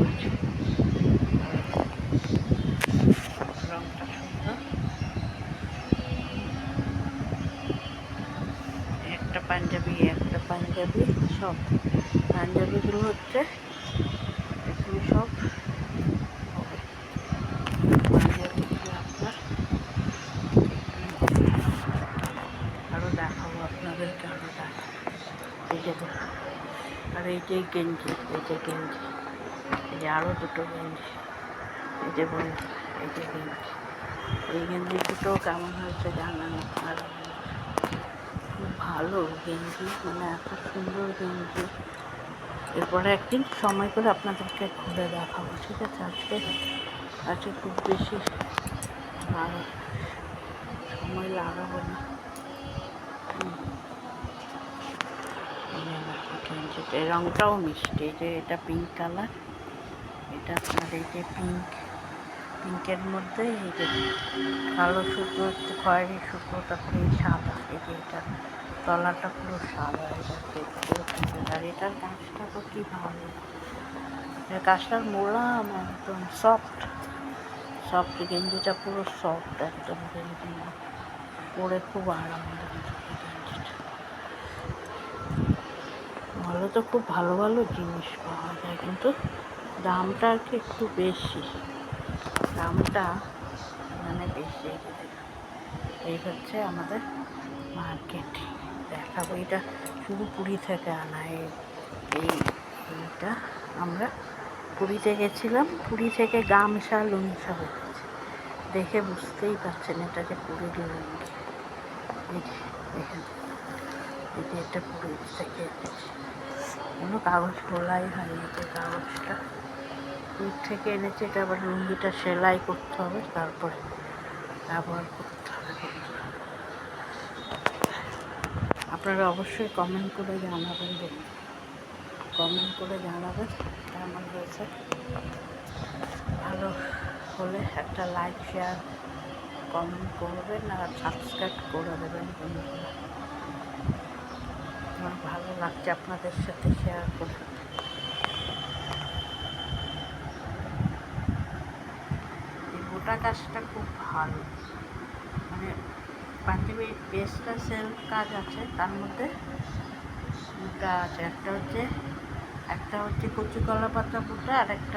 আছে, রংটা সুন্দর। একটা পাঞ্জাবি সব পাঞ্জাবিগুলো হচ্ছে এগুলো সব হবে পাঞ্জাবিগুলো আপনার। আরও দেখাবো আপনাদেরকে, আরও দেখাবো। এই যে আর এই যে গেঞ্জি, এই যে আরও দুটো গেঞ্জি, এই যে বন্ধু, এই যে গেঞ্জি, এই গেঞ্জি দুটো কেমন হয়েছে জানান আপনারা। খুব ভালো গেঞ্জি, মানে এত সুন্দর গেঞ্জি। এরপরে একদিন সময় করে আপনাদেরকে ঘুরে দেখাবো, ঠিক আছে? আজকে খুব বেশি সময় লাগাবো না। গেঞ্জিটা এই রঙটাও মিষ্টি, এই যে এটা পিঙ্ক কালার, এটা আপনার এই যে পিঙ্কের মধ্যে এই যে কালো সুতো, একটু খয়েরি সুতো, তারপরে এই সাদা, এই যে এটা তলাটা পুরো সাদা, এটা পুরো সুন্দর। আর এটার কাজটা তো কি ভালো, এর কাজটার মোলাম একদম সফট গেঞ্জিটা পুরো সফট একদম গেঞ্জি, পরে খুব আরামদায়ক গেঞ্জিটা। মলে তো খুব ভালো ভালো জিনিস পাওয়া যায়, কিন্তু দামটা আর কি একটু বেশি, দামটা মানে বেশি। এই হচ্ছে আমাদের মার্কেট, দেখাবো। এটা শুধু পুরী থেকে আনা, এইটা আমরা পুরীতে গেছিলাম, পুরী থেকে গামছা লুঙ্গি হয়েছে, দেখে বুঝতেই পারছেন এটা যে পুরীর লুঙ্গি। এই যে দেখেন, এই যে এটা পুরী থেকে এনেছি, কোনো কাগজ খোলাই হয়নি, যে কাগজটা পুরী থেকে এনেছে। এটা আবার লুঙ্গিটা সেলাই করতে হবে, তারপরে ব্যবহার করতে হবে। আপনারা অবশ্যই কমেন্ট করে জানাবেন, কেমন হয়েছে। ভালো হলে একটা লাইক, শেয়ার, কমেন্ট করবেন আর সাবস্ক্রাইব করে দেবেন বন্ধুরা। আমার ভালো লাগছে আপনাদের সাথে শেয়ার করে। এই গোটা কাজটা খুব ভালো, মানে পাঞ্জাবির বেসটা সেলফ কাজ আছে, তার মধ্যে দুটা আছে, একটা হচ্ছে কচি কলা পাতা বুটা, আর একটা